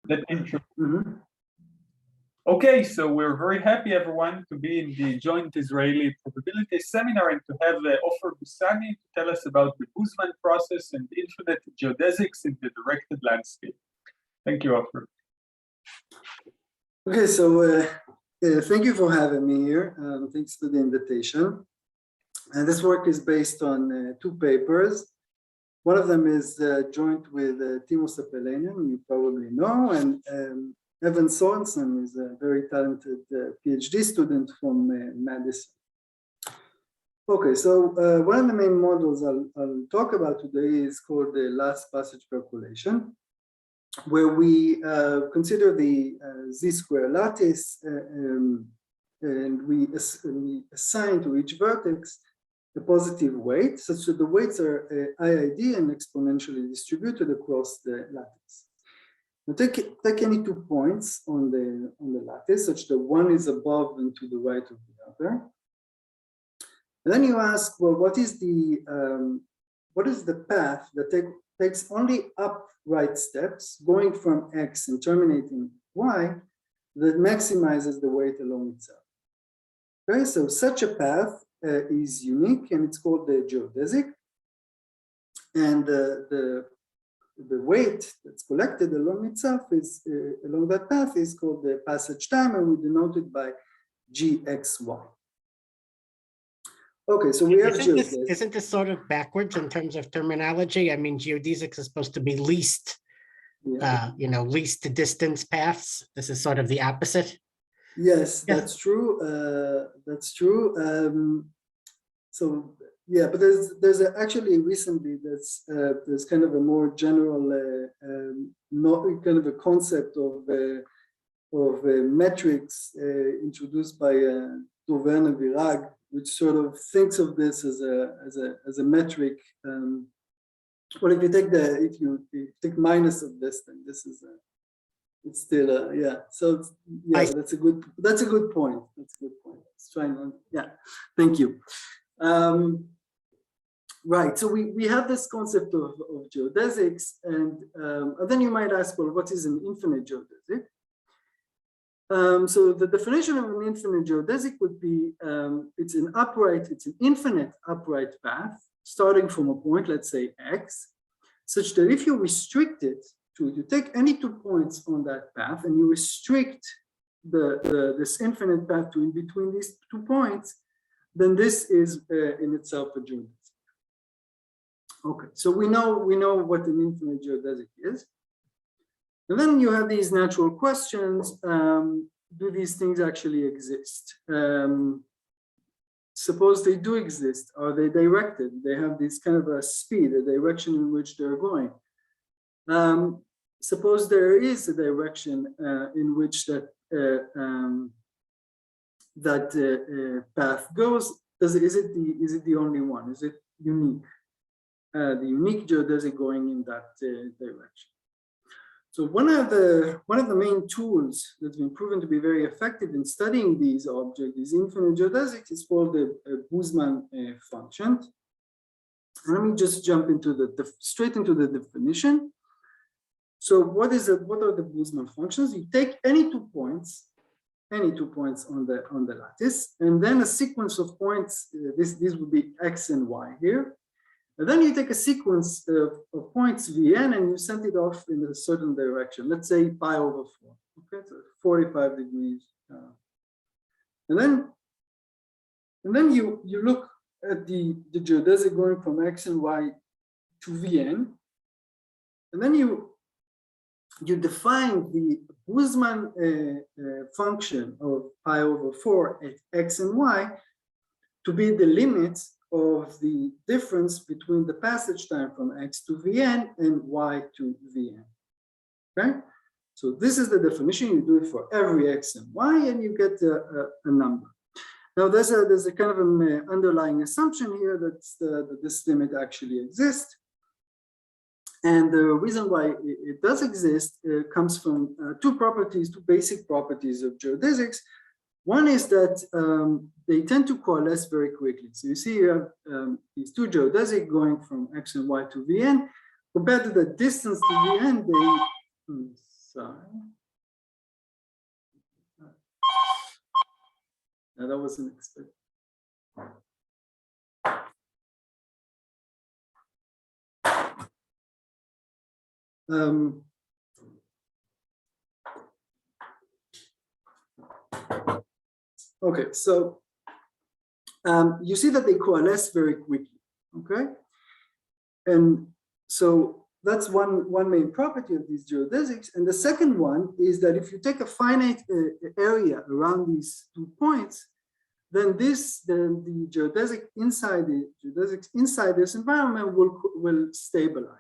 that intro. Okay, so we're very happy, everyone, to be in the Joint Israeli Probability Seminar and to have Ofer Busani to tell us about the Boseman process and infinite geodesics in the directed landscape. Thank you, Ofer. Okay, so thank you for having me here. Thanks for the invitation. And this work is based on two papers. One of them is joint with Timo Sepelainen, who you probably know, and Evan Sorensen is a very talented PhD student from Madison. Okay, so one of the main models I'll talk about today is called the Last Passage Percolation, where we consider the z-square lattice and we assign to each vertex a positive weight, such that the weights are i.i.d. and exponentially distributed across the lattice. Now take any 2 points on the lattice, such that one is above and to the right of the other. And then you ask, well, what is the path that takes only upright steps going from x and terminating y that maximizes the weight along itself? Okay, so such a path is unique and it's called the geodesic, and the weight that's collected along itself is along that path is called the passage time, and we denote it by gxy. Okay, so we have geodesics. Isn't this sort of backwards in terms of terminology? I mean, geodesics is supposed to be least, least to distance paths. This is sort of the opposite. Yes, that's true. That's true. So yeah, but there's actually recently there's kind of a more general, not kind of a concept of metrics introduced by Dover and Virag, which sort of thinks of this as a metric. Well, if you take minus of this, then this is it's still yeah. So yeah, that's a good point. That's a good point. Let's try and thank you. Right. So we have this concept of geodesics, and then you might ask, well, what is an infinite geodesic? So the definition of an infinite geodesic would be it's an infinite upright path starting from a point, let's say x, such that if you restrict it to, you take any 2 points on that path and you restrict this infinite path to in between these 2 points, then this is in itself a geodesic. Okay, so we know what an infinite geodesic is. And then you have these natural questions. Do these things actually exist? Suppose they do exist. Are they directed? They have this kind of a speed, a direction in which they're going. Suppose there is a direction in which that path goes. Is it the only one? Is it unique? The unique geodesic going in that direction. So one of the main tools that's been proven to be very effective in studying these objects, these infinite geodesics, is called the Boseman function. And let me just jump into straight into the definition. So what are the Boseman functions? You take any 2 points on the lattice, and then a sequence of points. These would be x and y here. And then you take a sequence of points Vn and you send it off in a certain direction. Let's say pi over 4. Okay, so 45 degrees. And then you look at the geodesic going from x and y to Vn, and then you define the Boseman function of pi over 4 at x and y to be the limits of the difference between the passage time from x to Vn and y to Vn. Okay, so this is the definition. You do it for every x and y, and you get a number. Now there's a kind of an underlying assumption here that this limit actually exists, and the reason why it does exist comes from two basic properties of geodesics. One is that they tend to coalesce very quickly. So you see you have these two geodesics going from x and y to Vn. Compared to the distance to Vn, Sorry. No, that wasn't expected. Okay, so you see that they coalesce very quickly, okay? And so that's one main property of these geodesics. And the second one is that if you take a finite area around these 2 points, then the geodesics inside this environment will stabilize.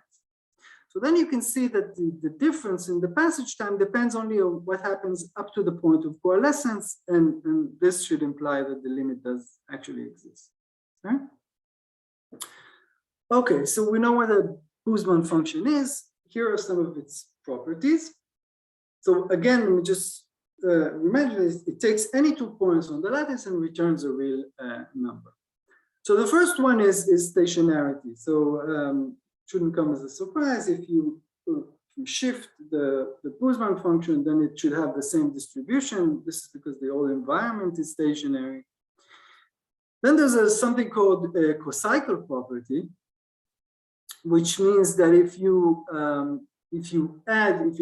So then you can see that the difference in the passage time depends only on what happens up to the point of coalescence, and this should imply that the limit does actually exist. Okay, okay, so we know what a Boseman function is. Here are some of its properties. So again, let me just imagine it takes any 2 points on the lattice and returns a real number. So the first one is stationarity. So shouldn't come as a surprise. If you shift the Boseman function, then it should have the same distribution. This is because the whole environment is stationary. Then there's something called a cocycle property, which means that if you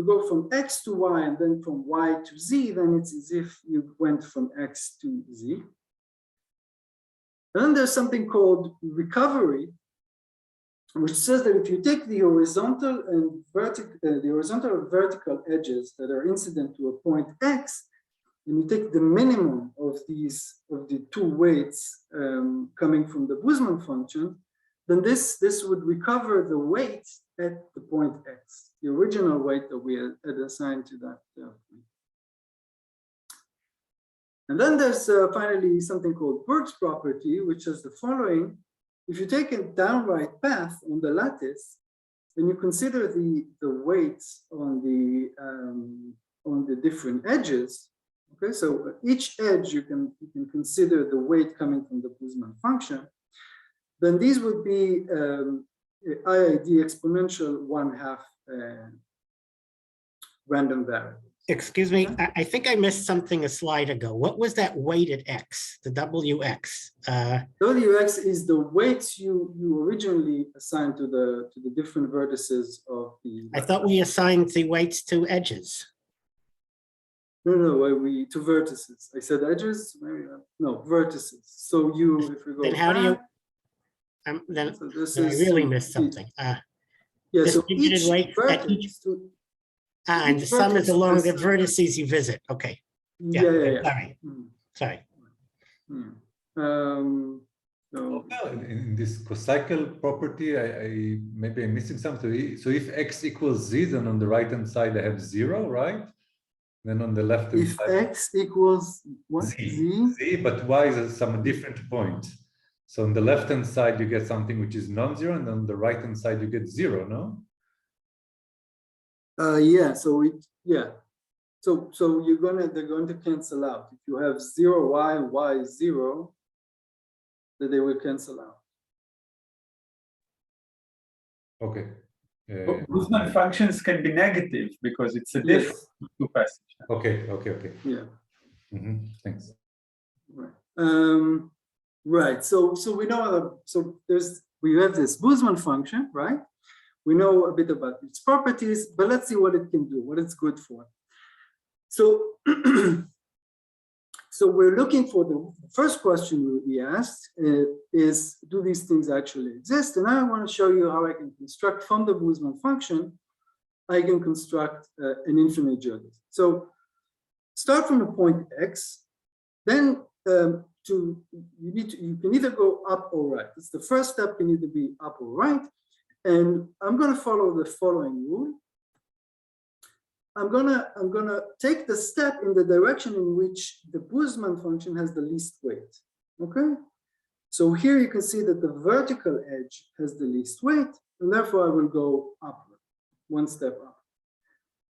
go from X to Y and then from Y to Z, then it's as if you went from X to Z. Then there's something called recovery, which says that if you take the horizontal and vertical edges that are incident to a point X, and you take the minimum of the 2 weights coming from the Boseman function, then this would recover the weight at the point X, the original weight that we had assigned to that point. And then there's finally something called Burke's property, which says the following. If you take a downright path on the lattice, and you consider the weights on the different edges, okay, so each edge you can consider the weight coming from the Boseman function, then these would be i.i.d. exponential 1/2 random variables. Excuse me, I think I missed something a slide ago. What was that weighted X, the WX? WX is the weights you originally assigned to the different vertices of the. I thought we assigned the weights to edges. No, to vertices. I said edges, maybe not. No, vertices. So if we go then how back, do you? Then so I really missed something. Yeah, so distributed weight at each. And the sum is along the vertices you visit. Okay. Yeah. Sorry. So in this cocycle property, maybe I'm missing something. So if X equals Z, then on the right hand side I have 0, right? Then on the left hand side, X equals what? Z, but Y is some different point. So on the left hand side you get something which is non-zero, and on the right hand side you get 0, no? Yeah, so they're going to cancel out. If you have 0y and y is 0, then they will cancel out. Okay. Boseman functions can be negative because it's a difference of 2 passages. Okay. Yeah. Thanks. Right. Right. So we know we have this Boseman function, right? We know a bit about its properties, but let's see what it can do, what it's good for. So, so we're looking for the first question we asked is, do these things actually exist? And I want to show you how I can construct from the Boseman function, I can construct an infinite geodesic. So start from the point X, then you can either go up or right. It's the first step, can either be up or right. And I'm going to follow the following rule. I'm gonna take the step in the direction in which the Boseman function has the least weight. Okay, so here you can see that the vertical edge has the least weight, and therefore I will go upward, 1 step up.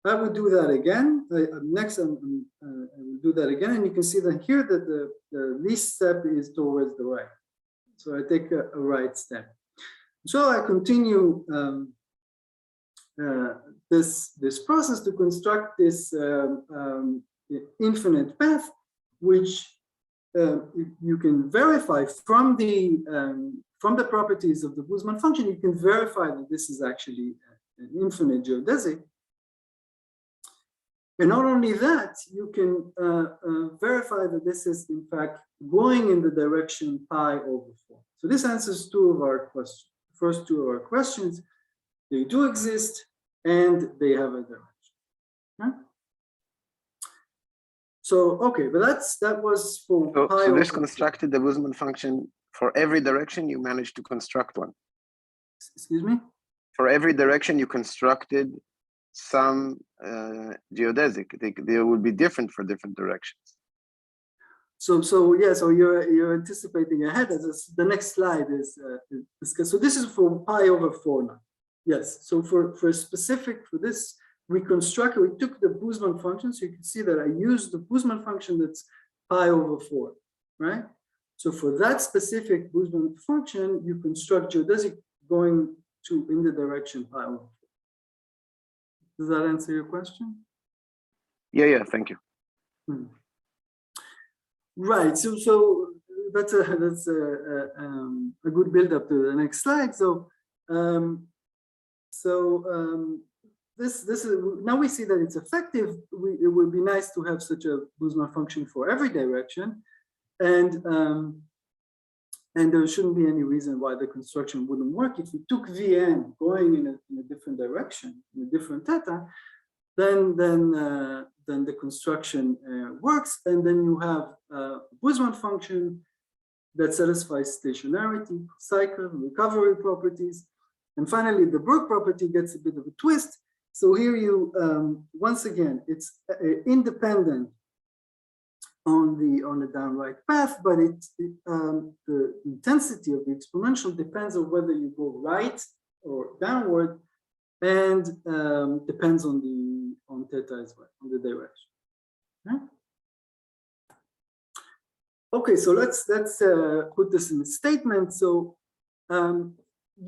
I will do that again. Next, I will do that again, and you can see that here that the least step is towards the right. So I take a right step. So I continue this process to construct this infinite path, which you can verify from the properties of the Boseman function. You can verify that this is actually an infinite geodesic. And not only that, you can verify that this is in fact going in the direction pi over 4. So this answers two of our questions. The first two of our questions, they do exist and they have a direction. Okay? So okay, but that was for pi so this over constructed the Boseman function for every direction. You managed to construct one. 4. Excuse me? For every direction you constructed some geodesic. They would be different for different directions. So yeah, so you're anticipating ahead. The next slide is discussed. So this is for pi over 4 now. Yes. So for this, we took the Boseman function. So you can see that I used the Boseman function that's pi over 4, right? So for that specific Boseman function, you construct geodesic going in the direction pi over 4. Does that answer your question? Yeah, thank you. Right. So that's a good build up to the next slide. This is now we see that it's effective. It would be nice to have such a Boseman function for every direction, and there shouldn't be any reason why the construction wouldn't work. If you took Vn going in a different direction, in a different theta, then the construction works, and then you have a Boseman function that satisfies stationarity, cycle, recovery properties, and finally the Burke property gets a bit of a twist. So here you once again it's independent on the downright path, but the intensity of the exponential depends on whether you go right or downward, and depends on theta as well, on the direction. Okay, so let's put this in a statement. So if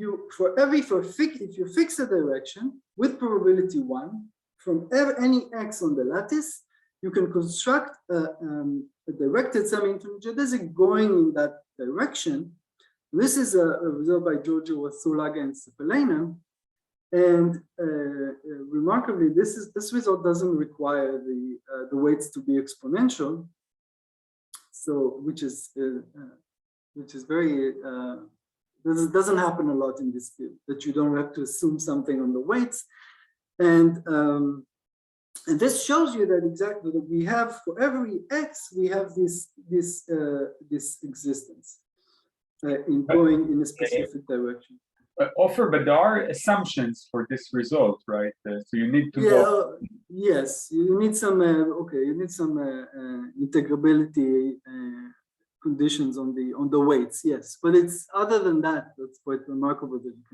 you fix a direction with probability 1 from any x on the lattice, you can construct a directed semi-infinite geodesic going in that direction. This is a result by Giorgio Wassulaga and Sepelainen. And remarkably, this result doesn't require the weights to be exponential. So which is very this doesn't happen a lot in this field, that you don't have to assume something on the weights. And this shows you that exactly that we have for every x we have this existence in going in a specific direction. Ofer, but there are assumptions for this result, right? So you need to go. Yes, you need some. You need some integrability conditions on the weights. Yes, but it's other than that, that's quite remarkable that you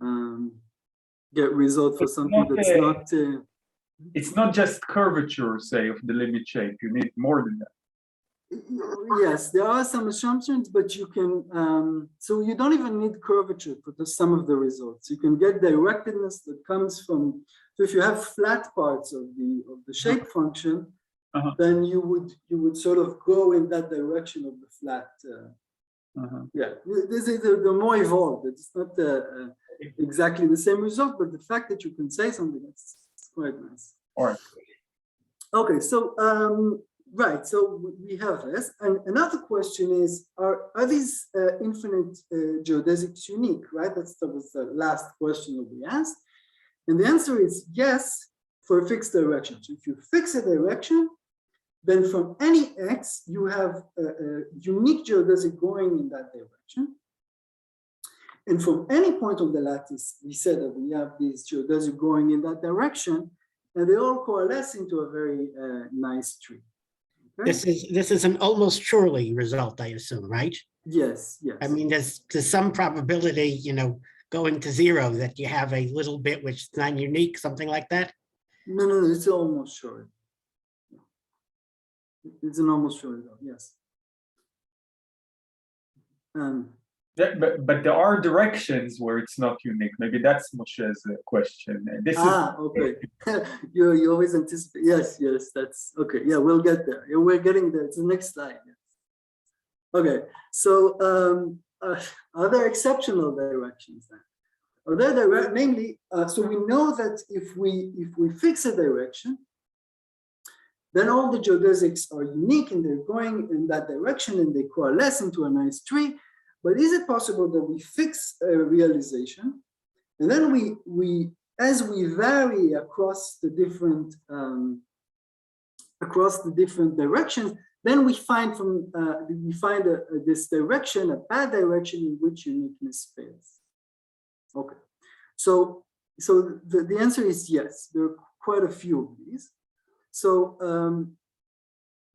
can get result for something that's not. It's not just curvature, say, of the limit shape. You need more than that. Yes, there are some assumptions, but you can, so you don't even need curvature for some of the results. You can get directedness that comes from, so if you have flat parts of the shape function, then you would sort of go in that direction of the flat. Yeah, this is the more evolved. It's not exactly the same result, but the fact that you can say something, it's quite nice. All right. Okay, so right, so we have this, and another question is: Are these infinite geodesics unique? Right, that was the last question that we asked, and the answer is yes for a fixed direction. So if you fix a direction, then from any x you have a unique geodesic going in that direction, and from any point of the lattice, we said that we have these geodesic going in that direction, and they all coalesce into a very nice tree. Okay? This is an almost surely result, I assume, right? Yes, yes. I mean, there's some probability, going to 0 that you have a little bit which is non-unique, something like that. No, it's almost sure. It's an almost sure result. Yes. Yeah, but there are directions where it's not unique. Maybe that's Moshe's question. And this okay. You always anticipate. Yes, that's okay. Yeah, we'll get there. Yeah, we're getting there. It's the next slide. Yes. Okay, so are there exceptional directions then? Are there namely? So we know that if we fix a direction, then all the geodesics are unique and they're going in that direction and they coalesce into a nice tree. But is it possible that we fix a realization and then we as we vary across the different directions, then we find this direction, a bad direction in which uniqueness fails. Okay, so the answer is yes. There are quite a few of these. So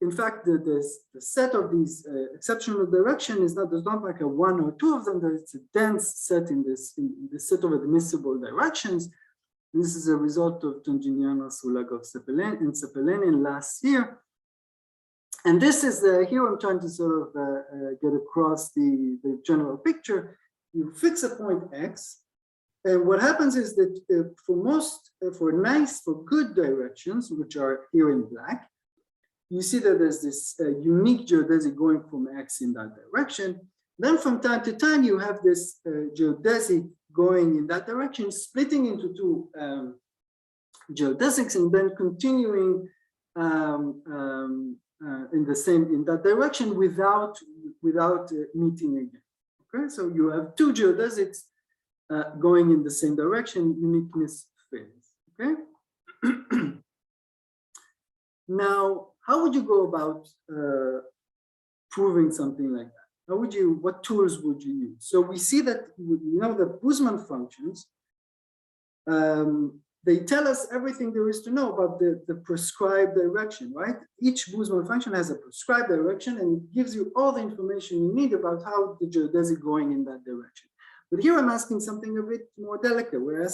in fact, the set of these exceptional direction is there's not like a one or two of them. There's a dense set in the set of admissible directions. This is a result of Tonginiano, Sulagov, and Sepelenian last year. And this is here I'm trying to sort of get across the general picture. You fix a point X, and what happens is that for good directions, which are here in black, you see that there's this unique geodesic going from X in that direction. Then from time to time, you have this geodesic going in that direction, splitting into two geodesics, and then continuing in that direction without meeting again. Okay, so you have two geodesics going in the same direction. Uniqueness fails. Okay. Now, how would you go about proving something like that? What tools would you use? So we see that, the Boseman functions, they tell us everything there is to know about the prescribed direction, right? Each Boseman function has a prescribed direction and it gives you all the information you need about how the geodesic going in that direction. But here I'm asking something a bit more delicate. We're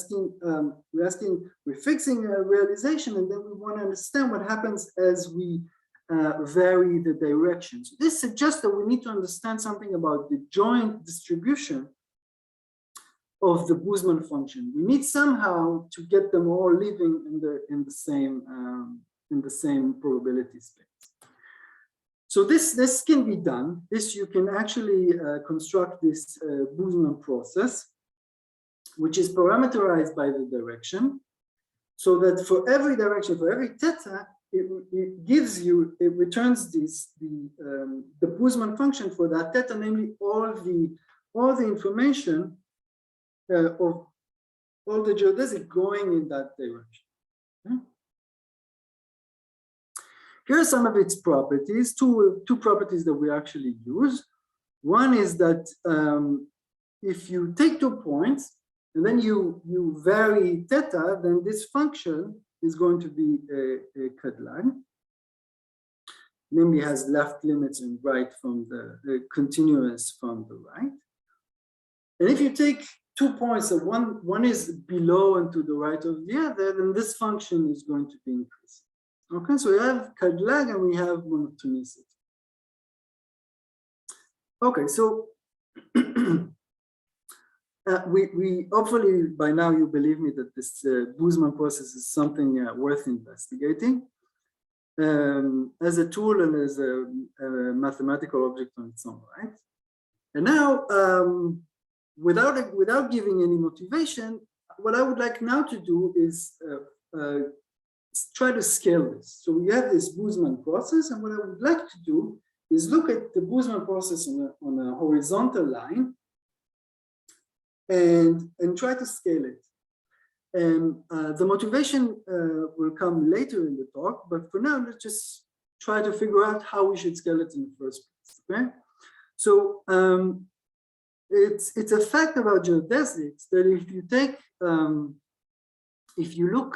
fixing a realization, and then we want to understand what happens as we vary the direction. So this suggests that we need to understand something about the joint distribution of the Boseman function. We need somehow to get them all living in the same probability space. So this can be done. You can actually construct this Boseman process, which is parameterized by the direction, so that for every direction, for every theta, it returns the Boseman function for that theta, namely all the information of all the geodesic going in that direction. Okay? Here are some of its properties, two properties that we actually use. One is that if you take 2 points and then you vary theta, then this function is going to be a Kadlan, namely has left limits and right from the continuous from the right. And if you take 2 points, so one is below and to the right of the other, then this function is going to be increasing. Okay, so we have Kadlag and we have monotonicity. Okay, so we hopefully by now you believe me that this Boseman process is something worth investigating as a tool and as a mathematical object on its own, right? And now, without giving any motivation, what I would like now to do is try to scale this. So we have this Boseman process, and what I would like to do is look at the Boseman process on a horizontal line and try to scale it. And the motivation will come later in the talk, but for now, let's just try to figure out how we should scale it in the first place, okay? So it's a fact about geodesics that if you take, if you look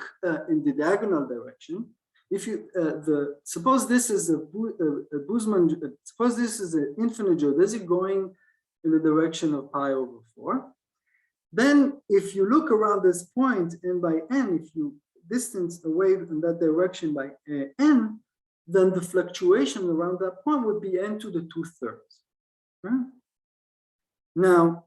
in the diagonal direction, if you suppose this is a Boseman, suppose this is an infinite geodesic going in the direction of pi over 4. Then if you look around this point n by n, if you distance away in that direction by n, then the fluctuation around that point would be n to the 2/3. Right? Now,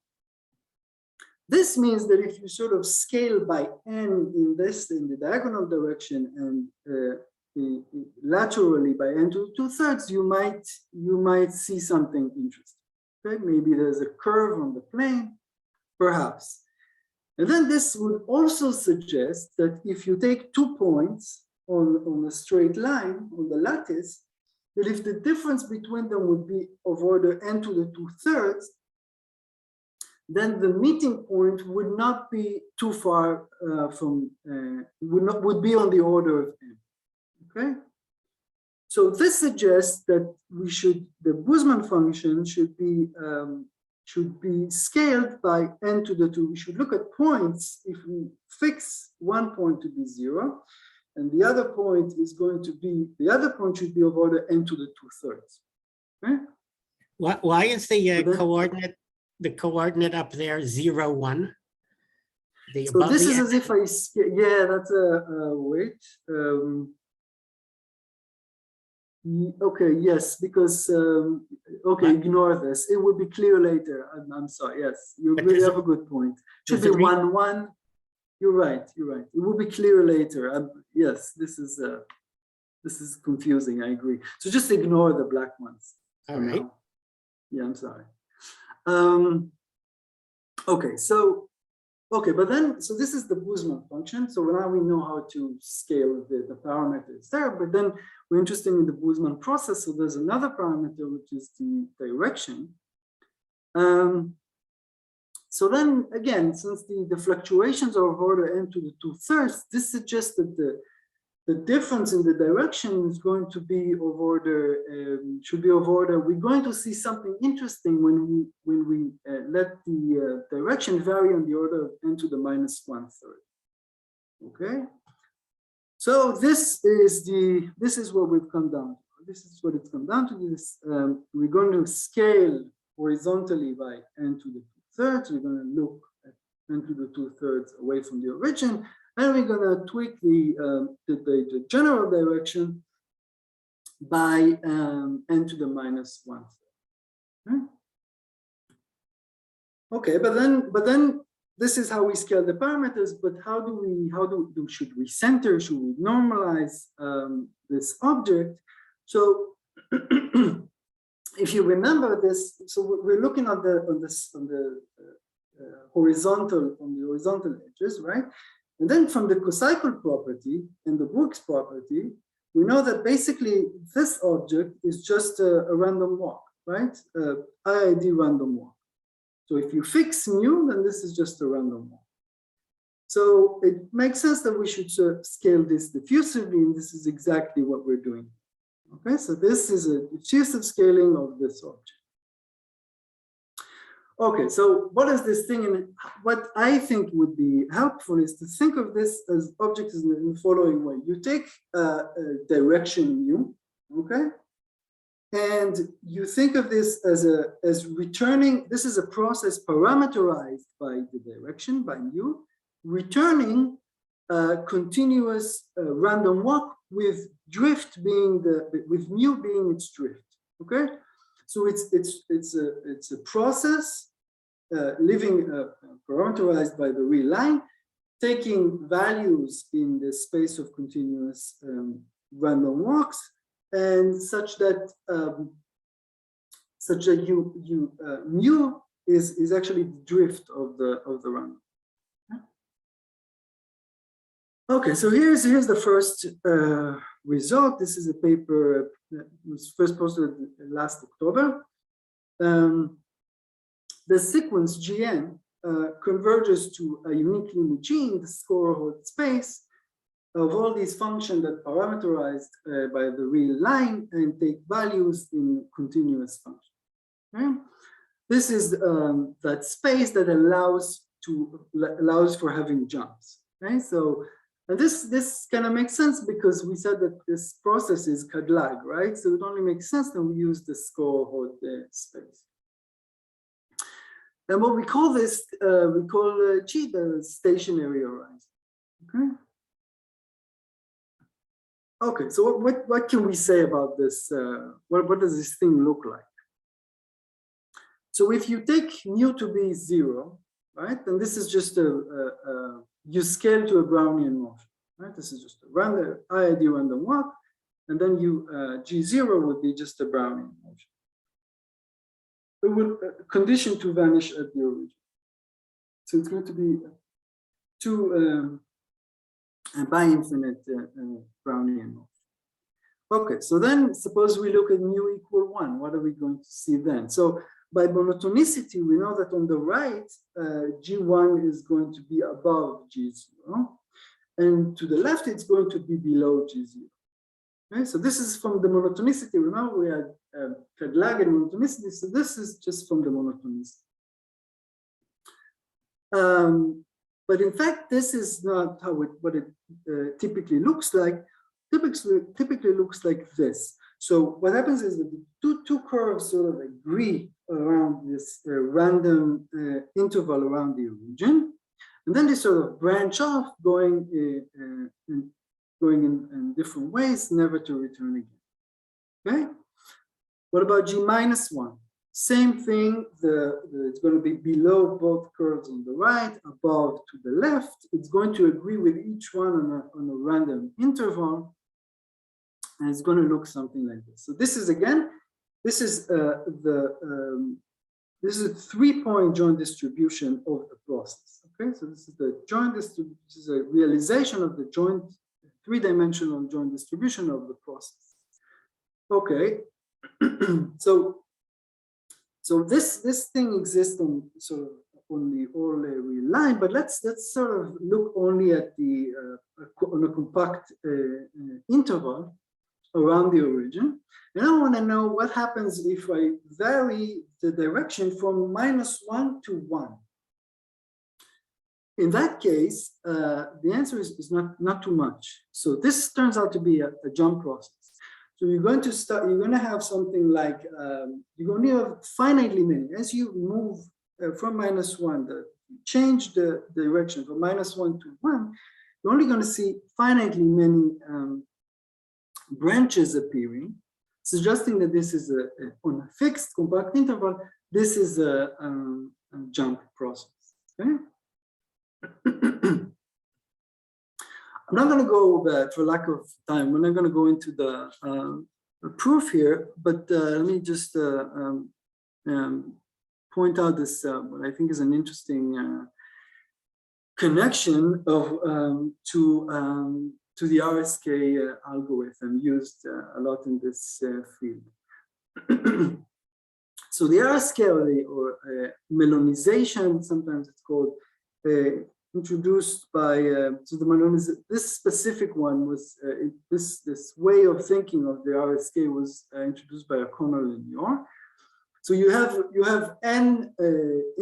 this means that if you sort of scale by n in the diagonal direction and laterally by n to 2/3, you might see something interesting. Okay, maybe there's a curve on the plane, perhaps. And then this would also suggest that if you take 2 points on a straight line on the lattice, that if the difference between them would be of order n to the 2/3, then the meeting point would not be too far would be on the order of n. Okay, so this suggests that the Boseman function should be scaled by n to the 2. We should look at points. If we fix one point to be 0, and the other point should be of order n to the 2/3. Okay? Why is the then, coordinate up there 0, 1? So this is as if I scale. Yeah, that's wait. Okay, yes, because okay, ignore this. It will be clear later. I'm sorry. Yes, you really have a good point. Should be 1, 1. You're right. You're right. It will be clear later. Yes, this is confusing. I agree. So just ignore the black ones. All right. Now. Yeah, I'm sorry. Okay, so but then this is the Boseman function. So now we know how to scale the parameters there. But then we're interested in the Boseman process. So there's another parameter which is the direction. So then again, since the fluctuations are of order n to the 2/3, this suggests that the difference in the direction is going to be of order, should be of order. We're going to see something interesting when we let the direction vary on the order of n to the -1/3. Okay. So this is what we've come down to. This is what it's come down to. We're going to scale horizontally by n to the 2/3. We're going to look at n to the 2/3 away from the origin. And we're going to tweak the general direction by n to the -1/3. Okay, but then this is how we scale the parameters. But should we center? Should we normalize this object? So if you remember this, so we're looking at on the horizontal edges, right? And then from the cocycle property and the Brooks property, we know that basically this object is just a random walk, right? i.i.d. random walk. So if you fix mu, then this is just a random walk. So it makes sense that we should scale this diffusively, and this is exactly what we're doing. Okay, so this is a diffusive scaling of this object. Okay, so what is this thing? And what I think would be helpful is to think of this as objects in the following way. You take direction mu, okay? And you think of this as returning, this is a process parameterized by the direction, by mu, returning continuous random walk with drift being with mu being its drift, okay? So it's a process living parameterized by the real line, taking values in the space of continuous random walks, and such that mu is actually the drift of the random. Okay, so here's the first result. This is a paper that was first posted last October. The sequence Gn converges to a unique limit G in the score-Hort space of all these functions that are parameterized by the real line and take values in continuous functions. Okay? This is that space that allows for having jumps. Okay? So, and this kind of makes sense because we said that this process is Kadlag, right? So it only makes sense that we use the score-Hort space. And what we call this, we call G the stationary horizon. Okay. Okay, so what can we say about this? What does this thing look like? So if you take mu to be 0, right, then this is just you scale to a Brownian motion, right? This is just a random i.i.d. random walk, and then you G0 would be just a Brownian motion. It will condition to vanish at the origin. So it's going to be two by infinite Brownian motion. Okay, so then suppose we look at mu equal 1. What are we going to see then? So by monotonicity, we know that on the right, G1 is going to be above G0, and to the left, it's going to be below G0. Okay, so this is from the monotonicity. Remember, we had lag and monotonicity, so this is just from the monotonicity. But in fact, this is not how what it typically looks like. Typically looks like this. So what happens is that the two curves sort of agree around this random interval around the origin, and then they sort of branch off, going in different ways, never to return again. Okay. What about G minus 1? Same thing. It's going to be below both curves on the right, above to the left. It's going to agree with each one on a random interval. And it's going to look something like this. So this is again, this is a 3-point joint distribution of the process. Okay, so this is the joint distribution. This is a realization of the joint 3-dimensional joint distribution of the process. Okay, so this thing exists on sort of on the all real line, but let's sort of look only at the on a compact interval around the origin. And I want to know what happens if I vary the direction from -1 to 1. In that case, the answer is not too much. So this turns out to be a jump process. So you're going to have something like, you're going to have finitely many. As you move from -1, change the direction from -1 to 1, you're only going to see finitely many branches appearing, suggesting that this is on a fixed compact interval, this is a jump process. Okay? I'm not going to go for lack of time. We're not going to go into the proof here, but let me just point out this what I think is an interesting connection of to the RSK algorithm used a lot in this field. So the RSK or melonization, sometimes it's called, introduced by this specific one was this way of thinking of the RSK was introduced by O'Connell and Yor. So you have n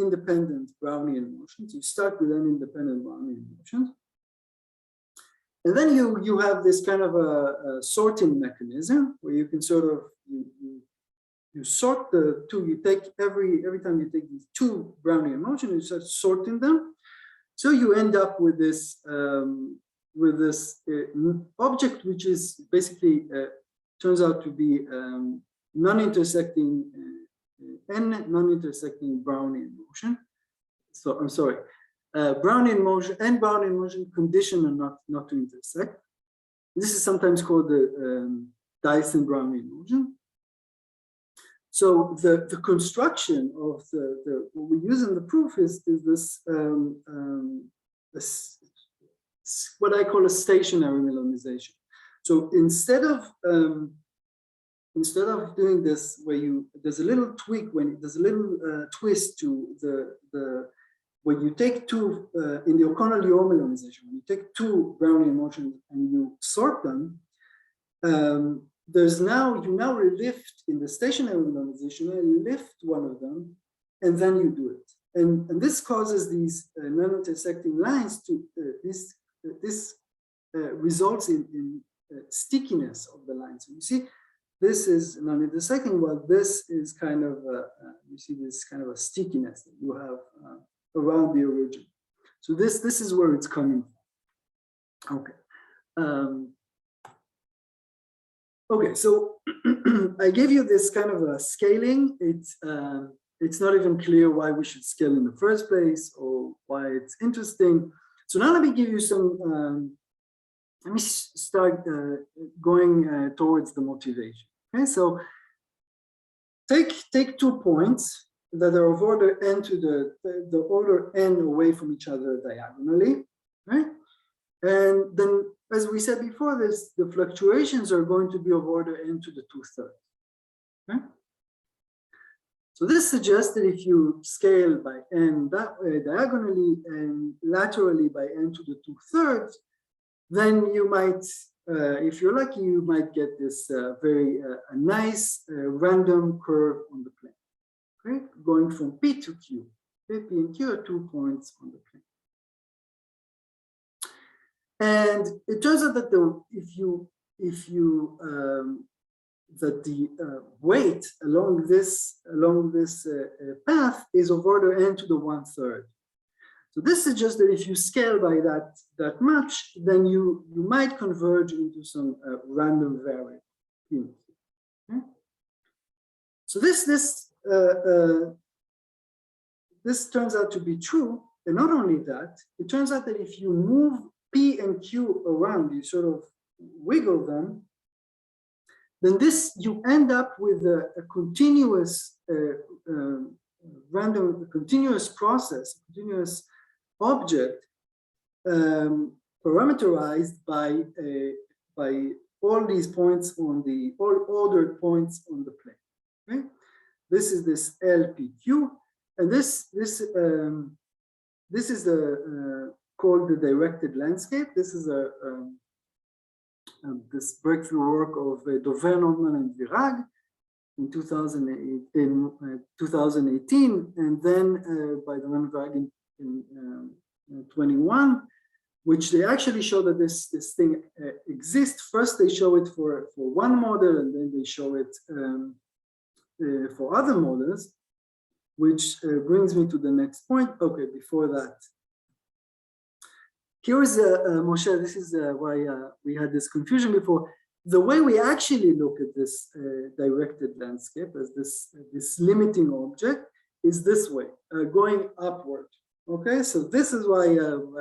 independent Brownian motions. You start with n independent Brownian motions, and then you have this kind of a sorting mechanism where you can sort of you sort the two. You take every time you take these two Brownian motions, you start sorting them. So you end up with this object, which is basically turns out to be non-intersecting Brownian motion. So I'm sorry, Brownian motion and Brownian motion condition are not to intersect. This is sometimes called the Dyson Brownian motion. So the construction of what we use in the proof is this what I call a stationary melonization. So instead of doing this where there's a little tweak there's a little twist to when you take two in the O'Connell-Yor melonization, when you take two Brownian motions and you sort them. You now lift in the stationary melonization, you lift one of them, and then you do it. And this causes these non-intersecting lines to this results in stickiness of the line. So you see, this is non-intersecting, while this is kind of you see this kind of a stickiness that you have around the origin. So this is where it's coming from. Okay. Okay, so I gave you this kind of a scaling. it's not even clear why we should scale in the first place or why it's interesting. So now let me give you some, let me start going towards the motivation. Okay, so take 2 points that are of order n to the order n away from each other diagonally, right? And then, as we said before, the fluctuations are going to be of order n to the 2/3. Okay? So this suggests that if you scale by n that way diagonally and laterally by n to the 2/3, then you might, if you're lucky, you might get this very nice random curve on the plane, okay? Going from P to Q. Okay? P and Q are 2 points on the plane. And it turns out that that the weight along this path is of order n to the 1/3. So this suggests that if you scale by that much, then you might converge into some random variable. Okay? So this turns out to be true, and not only that, it turns out that if you move P and Q around, you sort of wiggle them, then you end up with a continuous continuous process, continuous object parameterized by all these points all ordered points on the plane. Okay? This is this LPQ, and this is called the directed landscape. This is this breakthrough work of Ofer Busani and Virag in 2018, and then by the Virag in 21, which they actually show that this thing exists. First, they show it for one model, and then they show it for other models, which brings me to the next point. Okay, before that, here's Moshe. This is why we had this confusion before. The way we actually look at this directed landscape as this limiting object is this way, going upward. Okay, so this is why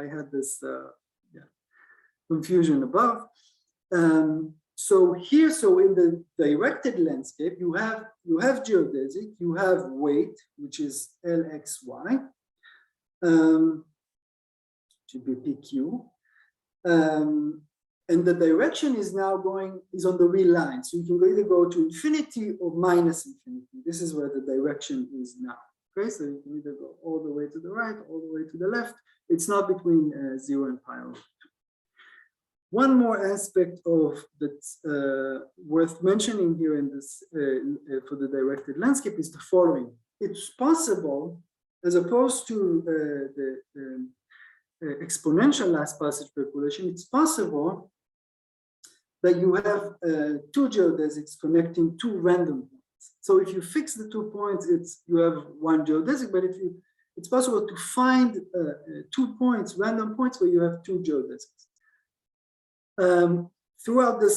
I had this confusion above. So here, in the directed landscape, you have geodesic, you have weight, which is LXY, should be PQ, and the direction is now on the real line. So you can either go to infinity or minus infinity. This is where the direction is now. Okay, so you can either go all the way to the right, all the way to the left. It's not between 0 and pi over 2. One more aspect that's worth mentioning here in this for the directed landscape is the following. It's possible, as opposed to the exponential last passage percolation, it's possible that you have 2 geodesics connecting 2 random points. So if you fix the 2 points, you have 1 geodesic, but it's possible to find 2 points, random points, where you have 2 geodesics. Throughout this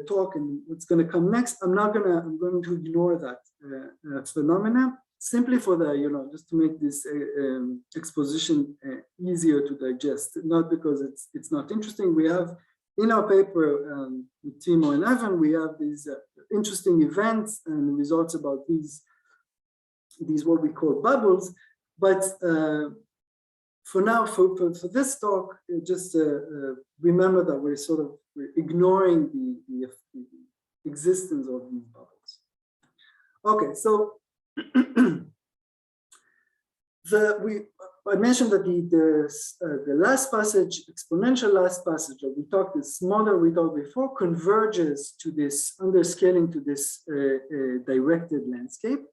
talk and what's going to come next, I'm going to ignore that phenomena, simply for the, just to make this exposition easier to digest, not because it's not interesting. We have in our paper with Timo and Evan, we have these interesting events and results about these what we call bubbles. But for now, for this talk, just remember that we're ignoring the existence of these bubbles. Okay, so I mentioned that the last passage, exponential last passage that this model we talked before, converges to this underscaling to this directed landscape.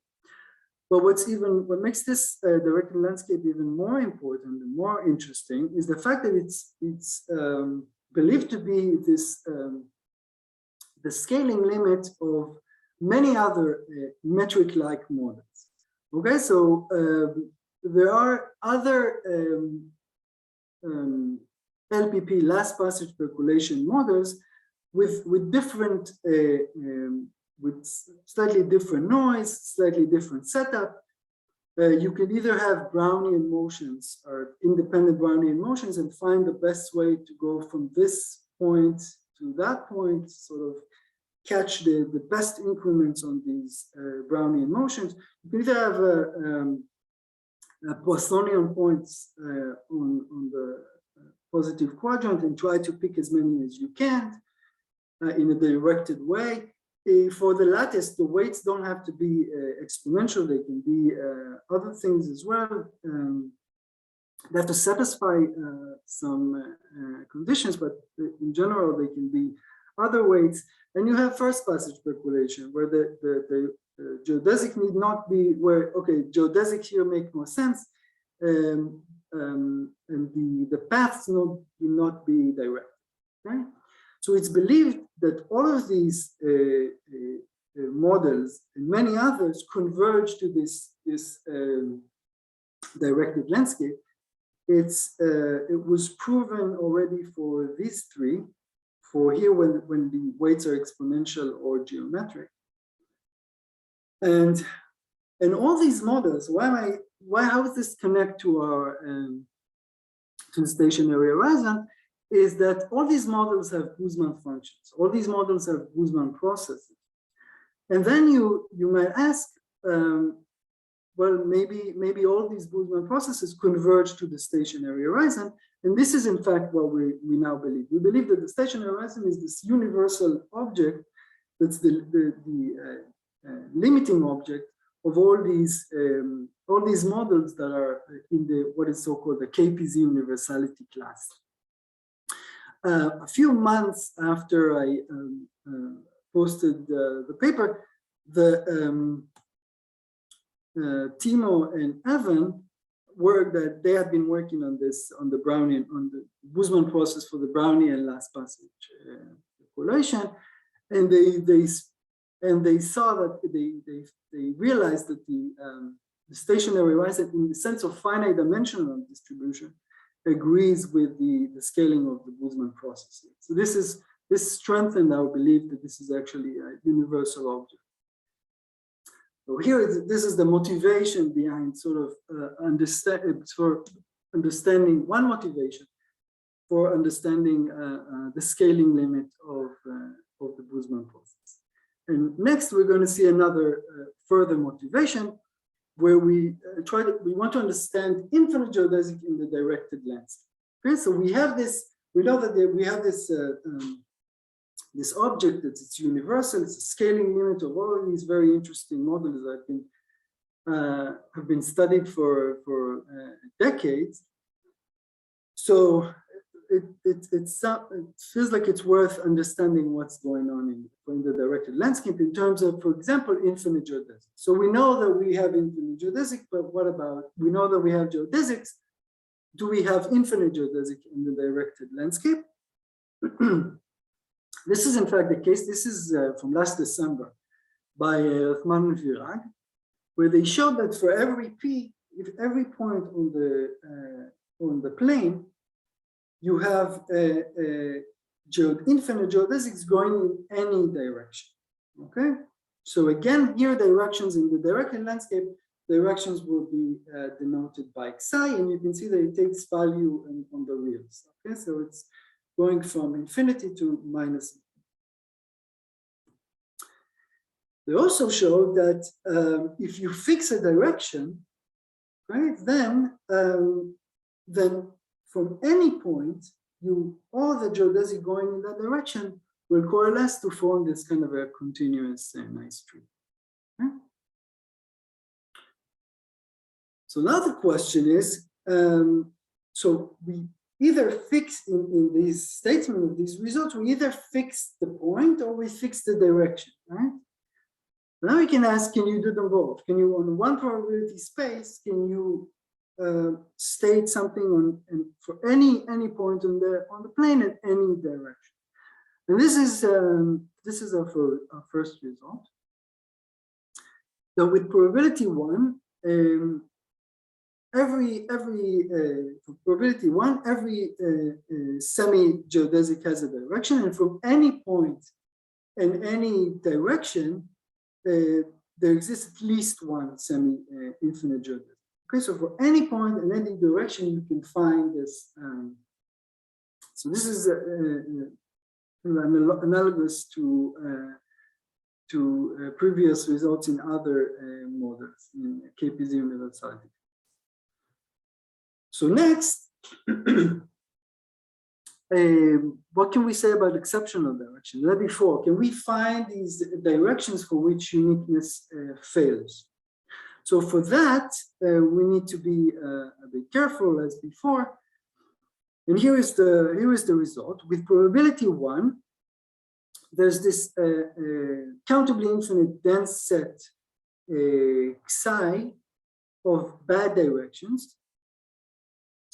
But what makes this directed landscape even more important and more interesting is the fact that it's believed to be the scaling limit of many other metric-like models. Okay, so there are other LPP, last passage percolation models with different, with slightly different noise, slightly different setup. you can either have Brownian motions or independent Brownian motions and find the best way to go from this point to that point, sort of catch the best increments on these Brownian motions. You can either have Poissonian points on the positive quadrant and try to pick as many as you can in a directed way. For the lattice, the weights don't have to be exponential. They can be other things as well. They have to satisfy some conditions, but in general, they can be other weights. And you have first passage percolation, where the geodesic need not be where, okay, geodesic here make more sense, and the paths do not be direct, right? So it's believed that all of these models and many others converge to this directed landscape. It was proven already for these three, for here when the weights are exponential or geometric. And all these models, how does this connect to our to the stationary horizon? Is that all these models have Boseman functions, all these models have Boseman processes. And then you might ask, well, maybe all these Boseman processes converge to the stationary horizon. And this is in fact what we now believe. We believe that the stationary horizon is this universal object that's the limiting object of all these models that are in the what is so-called the KPZ universality class. A few months after I posted the paper, Timo and Evan that they had been working on this, on the Brownian, on the Boseman process for the Brownian last passage percolation, and they saw that they realized that the stationary horizon, in the sense of finite dimensional distribution, agrees with the scaling of the Boseman process. So this strengthened our belief that this is actually a universal object. So here, this is the motivation behind sort of understanding one motivation for understanding the scaling limit of the Boseman process. And next, we're going to see another further motivation where we want to understand infinite geodesic in the directed landscape. Okay, so we have this. We know that we have this this object that it's universal. It's a scaling limit of all of these very interesting models that have been studied for decades. So it feels like it's worth understanding what's going on in the directed landscape in terms of, for example, infinite geodesic. So we know that we have infinite geodesic, but what about, we know that we have geodesics. Do we have infinite geodesic in the directed landscape? This is in fact the case. This is from last December by Hoffman and Virag, where they showed that for every P, if every point on the plane, you have infinite geodesics going in any direction. Okay, so again, here directions in the directed landscape, directions will be denoted by xi, and you can see that it takes value on the reals. Okay, so it's going from infinity to minus. They also showed that if you fix a direction, right, then from any point, all the geodesic going in that direction will coalesce to form this kind of a continuous nice tree. Okay? So now the question is, so we either fix in this statement of these results, we either fix the point or we fix the direction, right? Now we can ask, can you do them both? Can you, on one probability space, can you state something for any point on the plane in any direction? And this is our first result. So with probability 1, for probability 1, every semi-geodesic has a direction, and from any point in any direction, there exists at least one semi-infinite geodesic. Okay, so for any point in any direction, you can find this. So this is analogous to previous results in other models in KPZ universality. So next, what can we say about exceptional direction? Like before, can we find these directions for which uniqueness fails? So for that, we need to be a bit careful as before. And here is the result. With probability 1, there's this countably infinite dense set psi of bad directions.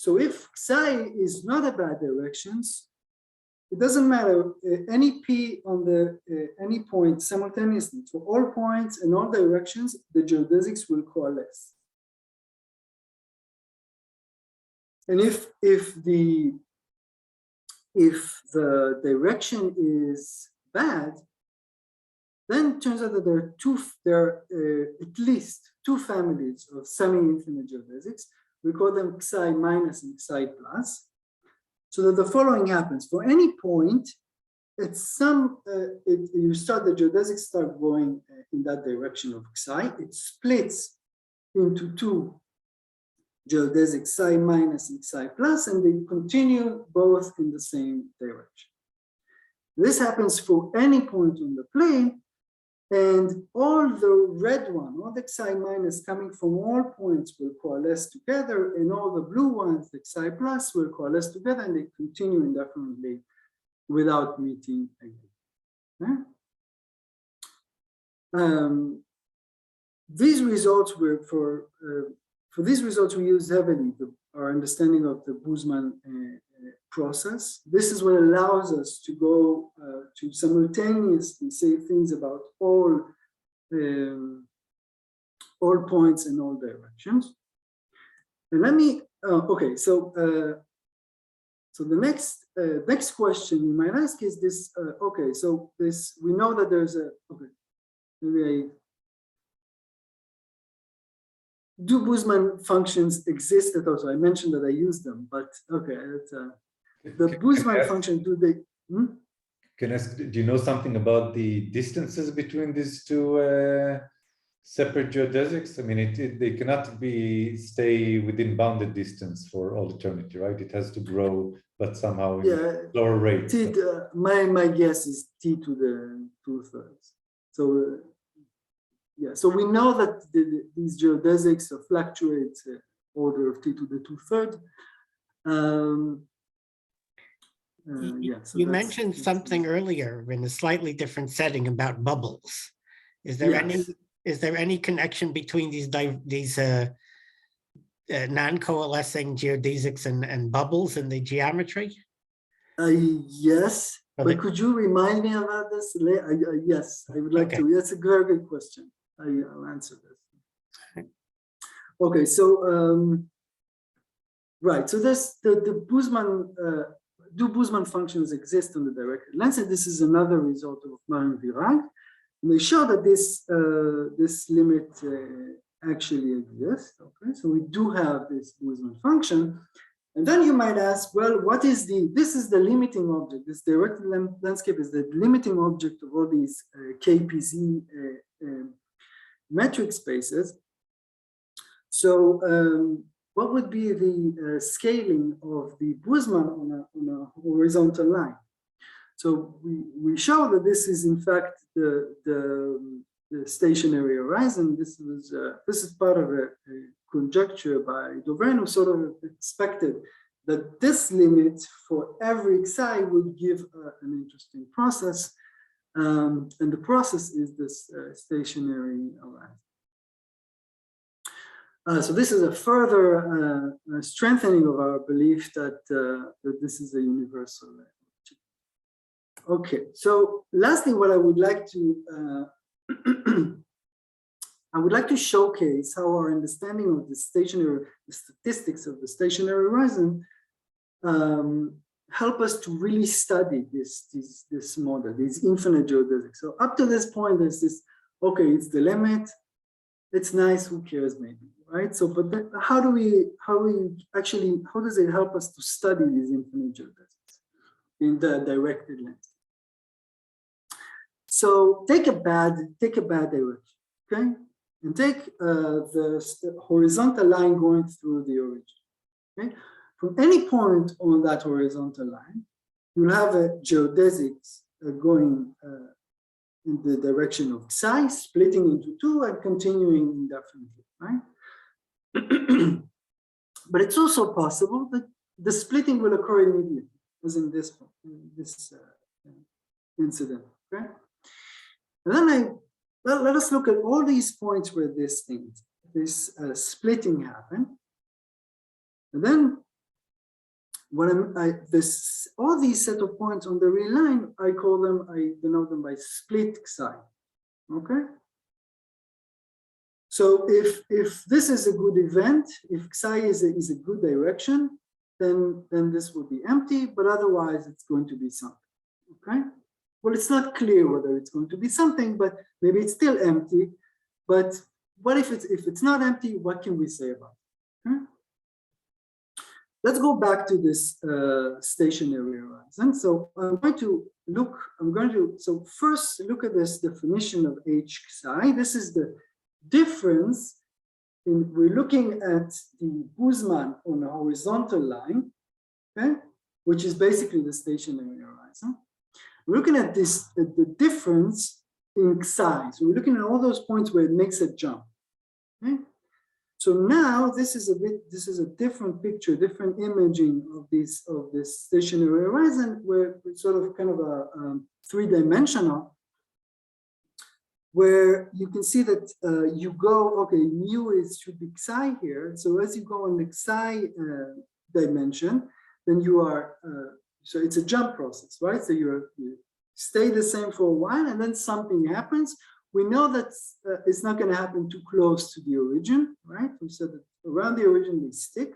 So if psi is not a bad directions, it doesn't matter any p on the any point simultaneously. For all points in all directions, the geodesics will coalesce. And if the direction is bad, then it turns out that there are at least two families of semi-infinite geodesics. We call them psi minus and psi plus. So that the following happens: for any point, at you start the geodesics start going in that direction of psi. It splits into two geodesic psi minus and psi plus, and they continue both in the same direction. This happens for any point on the plane, and all the red one, all the psi minus coming from all points will coalesce together, and all the blue ones, the psi plus, will coalesce together, and they continue indefinitely without meeting again. Okay? These results were for these results we use heavily our understanding of the Boseman process. This is what allows us to go to simultaneously say things about all points in all directions. And let me okay. So the next question you might ask is this. Okay, so this we know that there's a maybe do Boseman functions exist at all? So I mentioned that I use them, but okay, the Boseman function, do they? Can I ask, do you know something about the distances between these two separate geodesics? I mean, they cannot stay within bounded distance for all eternity, right? It has to grow, but somehow in lower rates. My guess is t to the 2/3. So yeah, so we know that these geodesics fluctuate order of t to the 2/3. So you mentioned something earlier in a slightly different setting about bubbles. Is there any connection between these non-coalescing geodesics and bubbles in the geometry? Yes, but could you remind me about this? Yes, I would like to. That's a very good question. I'll answer this. Okay, so right, so the Boseman. Do Boseman functions exist on the directed lens? And this is another result of Marin Virag. And they show that this limit actually exists. Okay, so we do have this Boseman function. And then you might ask, well, what is this is the limiting object. This directed landscape is the limiting object of all these KPZ metric spaces. So what would be the scaling of the Boseman on a horizontal line? So we show that this is in fact the stationary horizon. This is part of a conjecture by Dovren, who sort of expected that this limit for every psi would give an interesting process, and the process is this stationary horizon. So this is a further strengthening of our belief that this is a universal object. Okay, so lastly, what I would like to showcase how our understanding of the statistics of the stationary horizon help us to really study this model, these infinite geodesics. So up to this point, there's this. Okay, it's the limit. it's nice, who cares maybe, right? So, but then how does it help us to study these infinite geodesics in the directed lens? So take a bad direction, okay? And take the horizontal line going through the origin, okay? From any point on that horizontal line, you'll have a geodesics going in the direction of psi, splitting into two and continuing indefinitely, right? But it's also possible that the splitting will occur immediately, as in this incident, okay? And then let us look at all these points where this splitting happened. And then all these set of points on the real line, I denote them by split psi. Okay. So if this is a good event, if psi is a good direction, then this will be empty, but otherwise it's going to be something. Okay. Well, it's not clear whether it's going to be something, but maybe it's still empty. But what if it's not empty? What can we say about it? Okay? Let's go back to this stationary horizon. So so first look at this definition of H psi. This is the difference we're looking at the Boseman on a horizontal line, okay, which is basically the stationary horizon. We're looking at the difference in psi. So we're looking at all those points where it makes a jump. Okay? So now this is a different picture, different imaging of this stationary horizon, where it's sort of kind of a three-dimensional, where you can see that you go, okay, mu should be psi here. So as you go on the psi dimension, then you are, so it's a jump process, right? So you stay the same for a while and then something happens. We know that it's not going to happen too close to the origin, right? We said that around the origin they stick.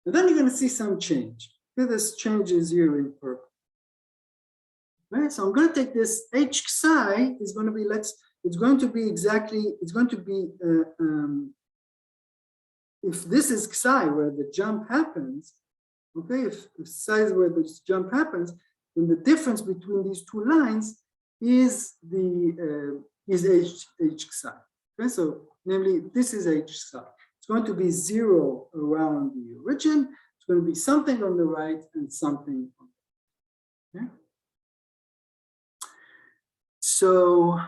And then you're going to see some change. Okay, this change is here in purple. Right, so I'm going to take this H psi is going to be, if this is psi where the jump happens, okay, if psi is where the jump happens, then the difference between these two lines is H psi. Okay, so namely, this is H psi. It's going to be 0 around the origin. It's going to be something on the right and something on the left. Okay. So,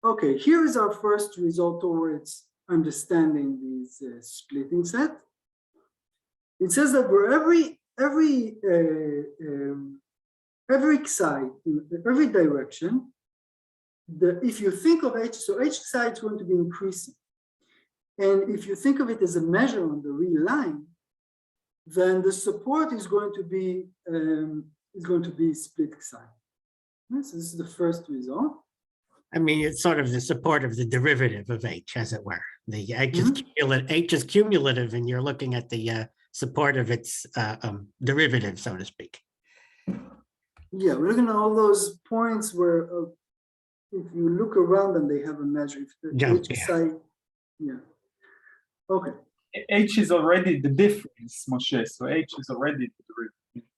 okay, here is our first result towards understanding these splitting set. It says that for every psi in every direction, if you think of H, so H psi is going to be increasing. And if you think of it as a measure on the real line, then the support is going to be split psi. Okay, so this is the first result. I mean, it's sort of the support of the derivative of H, as it were. The H is cumulative, and you're looking at the support of its derivative, so to speak. Yeah, we're looking at all those points where if you look around them, they have a measure. Jump, H psi, yeah. Okay. H is already the difference, Moshe. So H is already the derivative.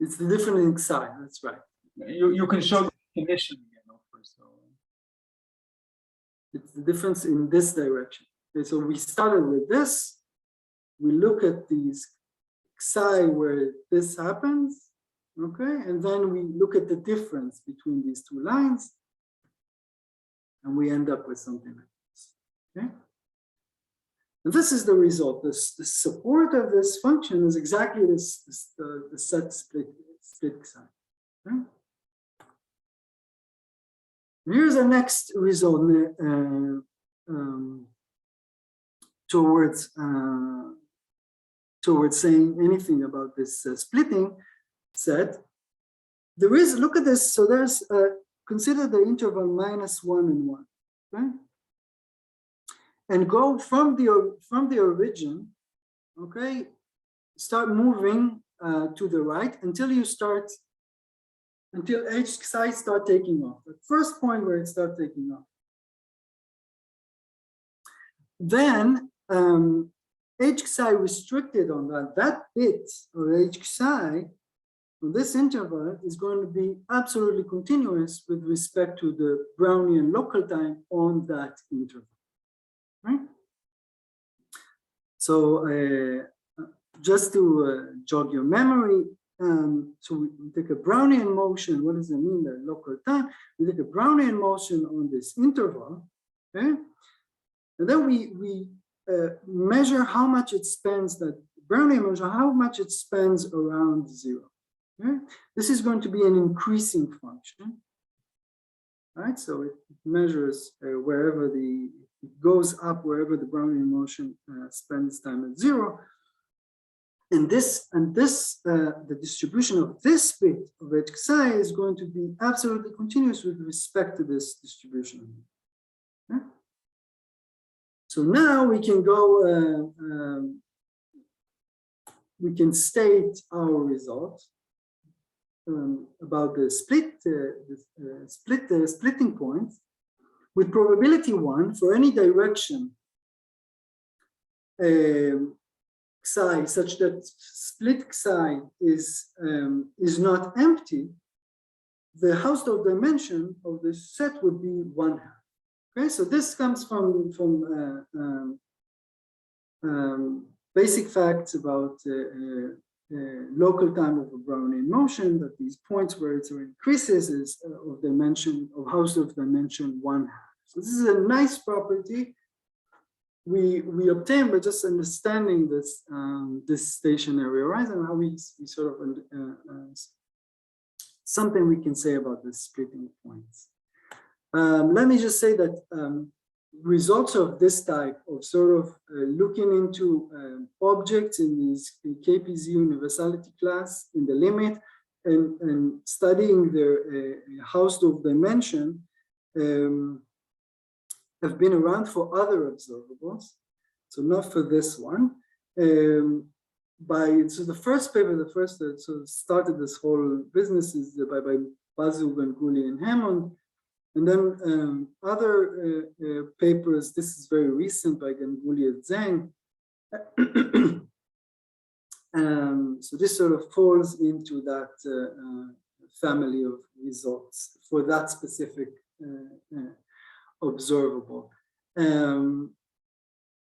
It's the difference in psi, that's right. You can show the definition again, Ofer. So it's the difference in this direction. Okay, so we started with this. We look at these psi where this happens, okay, and then we look at the difference between these two lines, and we end up with something like this. Okay, and this is the result. The support of this function is exactly the set split psi. Okay? Here's our next result towards saying anything about this splitting set. There is, look at this. So there's consider the interval -1 and 1, okay? And go from the origin, okay? Start moving to the right until H psi start taking off. The first point where it starts taking off. then h psi restricted on that bit of h psi on this interval is going to be absolutely continuous with respect to the Brownian local time on that interval, right? So just to jog your memory, so we take a Brownian motion. What does it mean, the local time? We take a Brownian motion on this interval, okay? And then we measure how much it spends, that Brownian motion, how much it spends around zero. Okay? This is going to be an increasing function, right? So it measures wherever it goes up, wherever the Brownian motion spends time at zero. And the distribution of this bit of h psi is going to be absolutely continuous with respect to this distribution. Okay? So now we can go, we can state our result about the splitting point with probability 1 for any direction psi such that split psi is not empty. The Hausdorff dimension of the set would be 1/2. Okay, so this comes from basic facts about local time of a Brownian motion, that these points where it increases is of dimension of Hausdorff dimension 1/2. So this is a nice property we obtain by just understanding this stationary horizon, how we sort of something we can say about the splitting points. Let me just say that results of this type of sort of looking into objects in these KPZ universality class in the limit and studying their Hausdorff dimension have been around for other observables, so not for this one. So the first paper, so started this whole business is by Basu, Ganguly, and Hammond. And then other papers, this is very recent by Ganguly and Zhang. So this sort of falls into that family of results for that specific observable.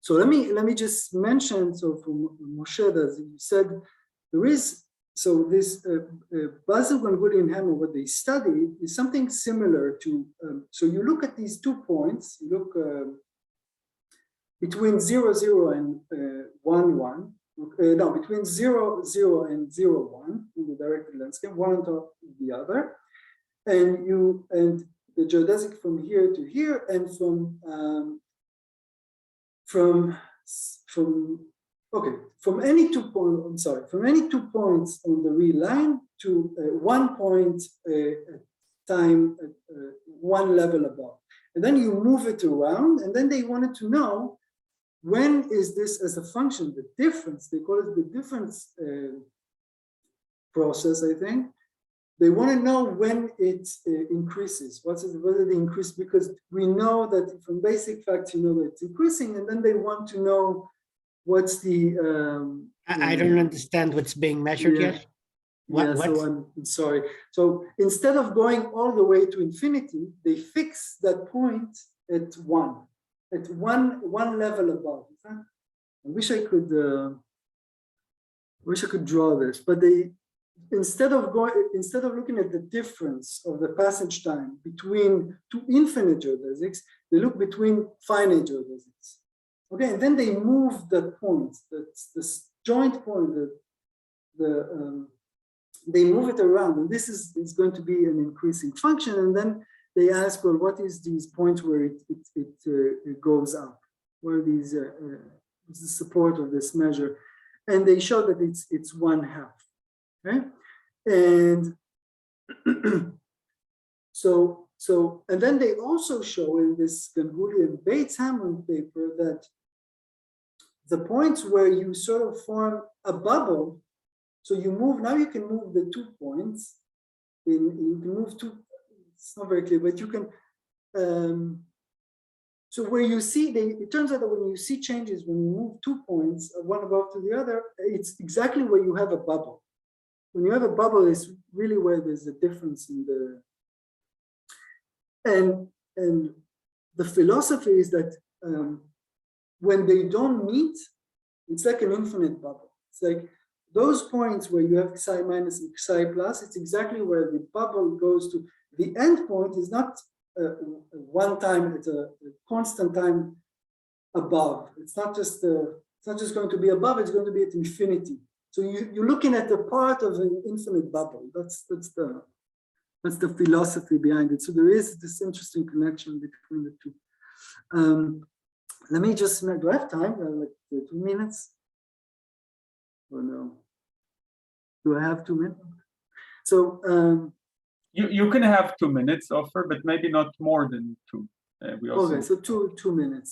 So let me just mention, so for Moshe, as you said, there is, so this Basil, Ganguly, and Hammond, what they study is something similar to, so you look at these 2 points, you look between 0, 0 and 1, 1, no, between 0, 0 and 0, 1 in the directed landscape, one on top of the other, and the geodesic from here to here, and from any 2 points, I'm sorry, from any 2 points on the real line to 1 point time 1 level above. And then you move it around, and then they wanted to know when is this as a function, the difference, they call it the difference process, I think. They want to know when it increases. Whether the increase, because we know that from basic facts, you know that it's increasing, and then they want to know what's the. I don't understand what's being measured yet. So I'm sorry. So instead of going all the way to infinity, they fix that point at 1 level above. I wish I could draw this, but they. Instead of looking at the difference of the passage time between 2 infinite geodesics, they look between finite geodesics. Okay, and then they move that point, that's this joint point, they move it around, and this is going to be an increasing function. And then they ask, well, what is these points where it goes up? Where these is the support of this measure? And they show that it's 1/2. Okay, and and then they also show in this Ganguly and Bates-Hammond paper that the points where you sort of form a bubble, so you move, now you can move the 2 points, you can move 2, it's not very clear, but you can, So where you see, it turns out that when you see changes, when you move 2 points, one above to the other, it's exactly where you have a bubble. When you have a bubble, it's really where there's a difference in the, and the philosophy is that when they don't meet, it's like an infinite bubble. It's like those points where you have psi minus and psi plus, it's exactly where the bubble goes to. The end point is not one time, it's a constant time above. It's not just going to be above, it's going to be at infinity. So you're looking at the part of an infinite bubble. That's the philosophy behind it. So there is this interesting connection between the two. Let me just, do I have time? Like 2 minutes? Or no? Do I have 2 minutes? So you can have 2 minutes, Ofer, but maybe not more than 2. We also okay, so two minutes.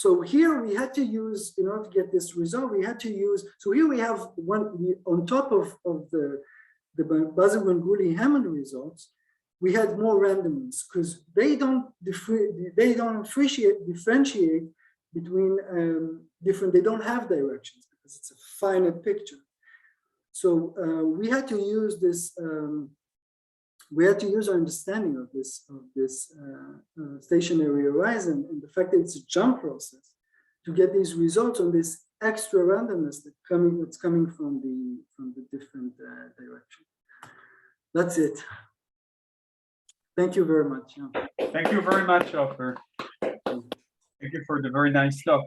So here we had to use, in order to get this result, we had to use, so here we have on top of the Boseman-Hammond results, we had more randomness because they don't differentiate between different, they don't have directions because it's a finite picture. So we had to use this, we had to use our understanding of this stationary horizon and the fact that it's a jump process to get these results on this extra randomness that's coming from the different directions. That's it. Thank you very much. Yeah. Thank you very much, Ofer. Thank you for the very nice talk.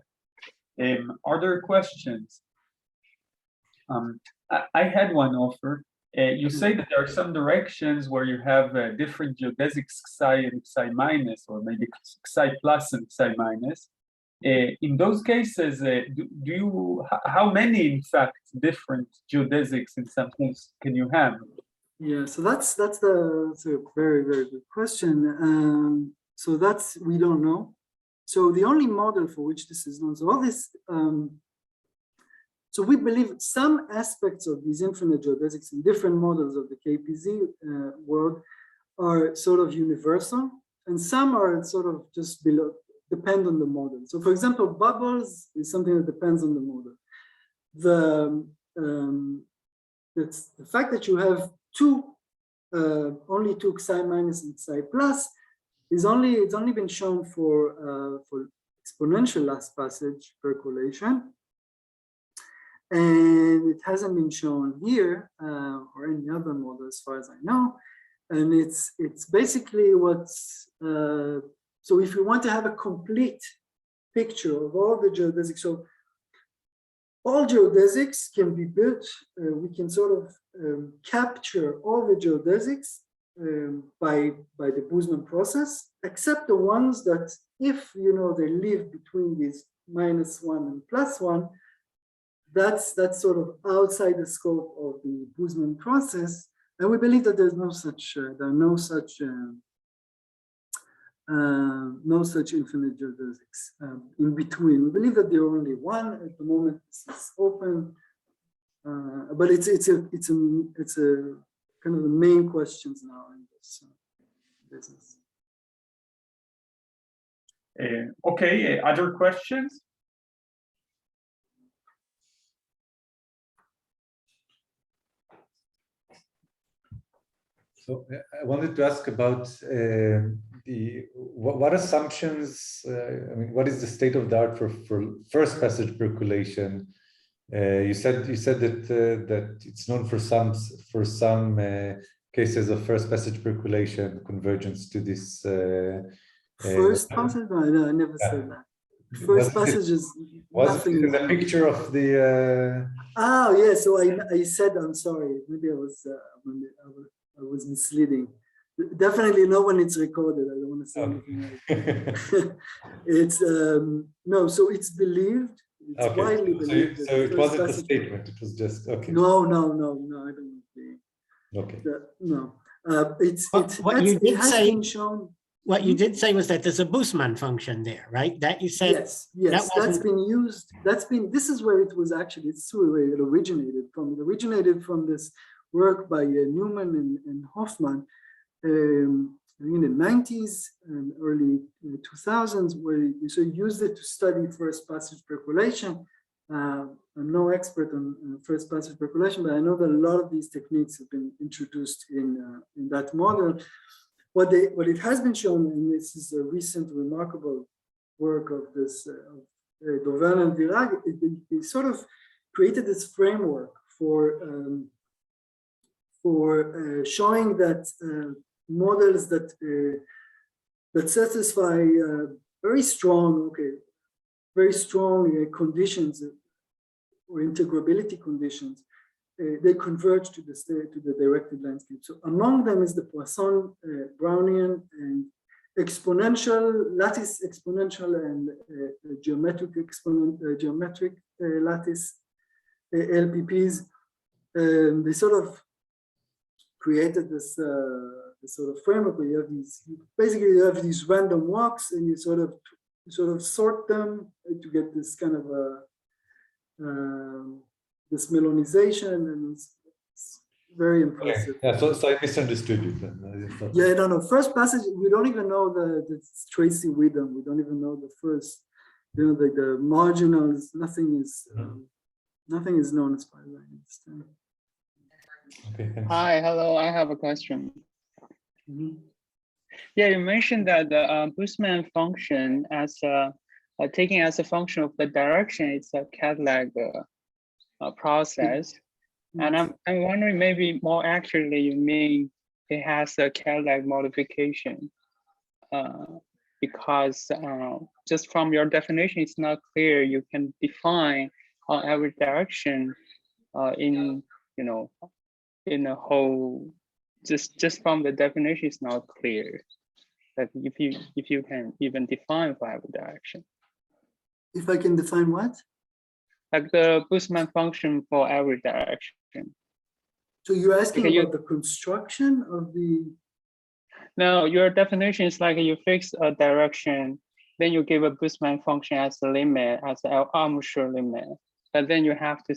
Are there questions? I had one, Ofer. You say that there are some directions where you have different geodesics psi and psi minus, or maybe psi plus and psi minus. In those cases, how many, in fact, different geodesics in some sense can you have? Yeah, so that's a very, very good question. So we don't know. So the only model for which this is known, so all this, so we believe some aspects of these infinite geodesics in different models of the KPZ world are sort of universal, and some are sort of just below, depend on the model. So for example, bubbles is something that depends on the model. It's the fact that you have only two psi minus and psi plus it's only been shown for exponential last passage percolation, and it hasn't been shown here or any other model as far as I know. And it's basically what's so if you want to have a complete picture of all the geodesics, so all geodesics can be built, we can sort of capture all the geodesics by the Boseman process, except the ones that, if they live between these -1 and +1, that's sort of outside the scope of the Boseman process. And we believe that there's no such no such infinite geodesics in between. We believe that there are only one at the moment. This is open, but it's a kind of the main questions now in this business. Okay, other questions? So I wanted to ask about what assumptions, I mean, what is the state of the art for first passage percolation? You said that it's known for some cases of first passage percolation convergence to this. First passage? No, I never said that. First passage is nothing. Was it a picture of the? Oh yeah, so I said, I'm sorry, maybe I was misleading. Definitely not when it's recorded. I don't want to say anything like it's no, so it's believed. It's widely believed. So it wasn't a statement. It was just okay. No. I don't think. Okay. No. It has been shown. What you did say was that there's a Boseman function there, right? That you said. Yes. That's been used. This is where it was actually. It's where it originated from. It originated from this work by Newman and Hoffman. in the 90s and early 2000s, where you so used it to study first passage percolation. I'm no expert on first passage percolation, but I know that a lot of these techniques have been introduced in that model. What it has been shown, and this is a recent remarkable work of this Dovel and Virag, they sort of created this framework for showing that models that satisfy very strong conditions or integrability conditions, they converge to the directed landscape. So among them is the Poisson Brownian and exponential, lattice exponential and geometric lattice LPPs. They sort of created this sort of framework where you have these, basically you have these random walks and you sort of sort them to get this kind of this melonization, and it's very impressive. Yeah, so I misunderstood you then. Yeah, I don't know. First passage, we don't even know the Tracy Widom. We don't even know the first, the marginals. Nothing is known as far as I understand. Okay, thanks. Hi, hello. I have a question. Mm-hmm. Yeah, you mentioned that the Boseman function as taking as a function of the direction, it's a Cadillac process. And I'm wondering, maybe more accurately, you mean it has a Cadillac modification because just from your definition, it's not clear. You can define on every direction in a whole. Just from the definition, it's not clear. That if you can even define for every direction. If I can define what? Like the Boseman function for every direction. So you're asking Okay, about the construction of the... No, your definition is like you fix a direction, then you give a Boseman function as a limit, as an armature limit. But then you have to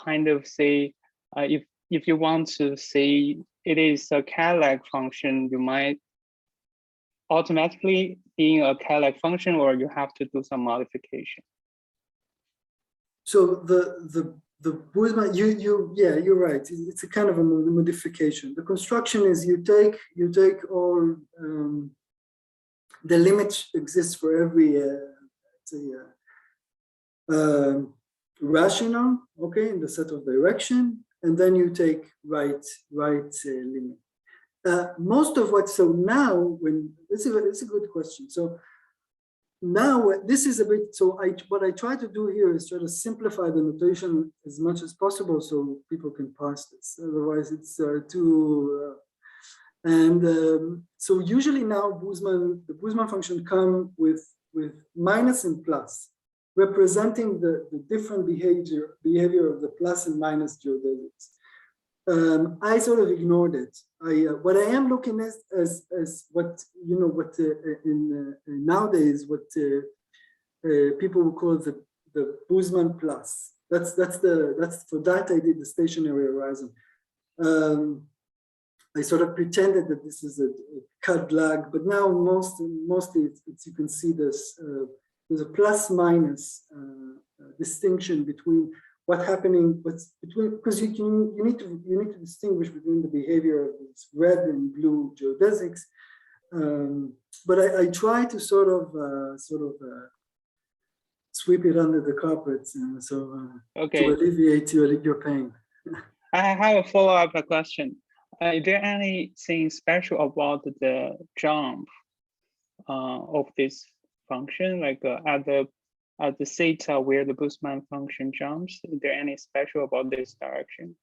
kind of say, if you want to say it is a Cadillac function, you might automatically being a Cadillac function, or you have to do some modification. So the Boseman, you're right. It's a kind of a modification. The construction is you take all the limit exists for every rational, okay, in the set of direction, and then you take right limit. Most of what, so now when it's a good question. So now this is a bit, so what I try to do here is try to simplify the notation as much as possible so people can parse this. Otherwise it's too, so usually now the Boseman function come with minus and plus, representing the different behavior of the plus and minus geodesics. I sort of ignored it. What I am looking at as what nowadays what people would call the Boseman plus. That's for that I did the stationary horizon. I sort of pretended that this is a cut lag, but now mostly it's you can see this. There's a plus minus distinction between what's happening, because you need to distinguish between the behavior of these red and blue geodesics. But I try to sort of sweep it under the carpet, Okay. to alleviate your pain. I have a follow-up question. Is there anything special about the jump of this function, like at the theta where the Boseman function jumps? Is there any special about this direction?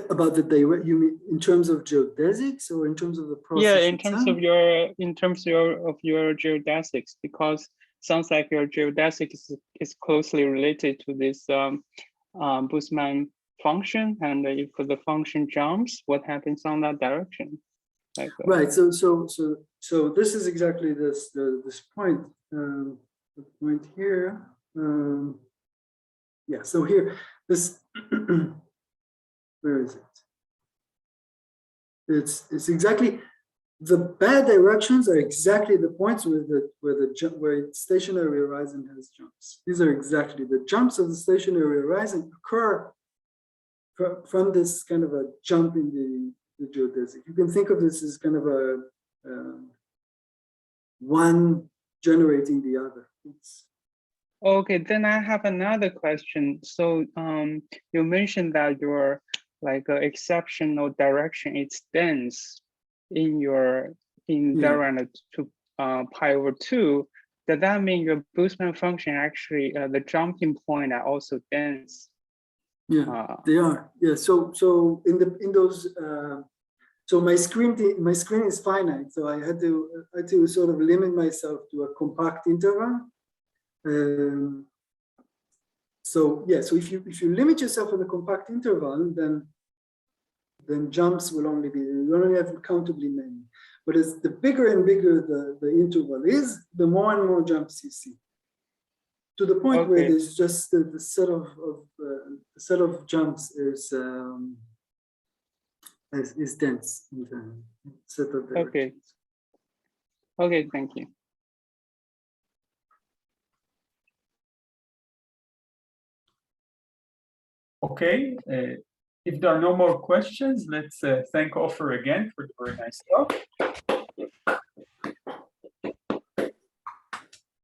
About the direct, you mean in terms of geodesics or in terms of the process? Yeah, in terms itself? of your geodesics, because sounds like your geodesics is closely related to this Boseman function, and if the function jumps, what happens on that direction? Like, right. So this is exactly this point. The point here. Yeah. So here, this. Where is it? It's exactly the bad directions are exactly the points where stationary horizon has jumps. These are exactly the jumps of the stationary horizon occur from this kind of a jump in the geodesic. You can think of this as kind of a one generating the other. Okay, then I have another question. So you mentioned that your exceptional direction is dense in your direction to pi over 2. Does that mean your Boseman function actually the jumping point are also dense? Yeah, they are. Yeah. So in those so my screen is finite. So I had to sort of limit myself to a compact interval. So yeah, so if you limit yourself in a compact interval, then jumps will only have countably many. But as the bigger and bigger the interval is, the more and more jumps you see. To the point where there's just the set of jumps is dense in the set of directions. Okay, thank you. Okay, if there are no more questions, let's thank Ofer again for the very nice talk.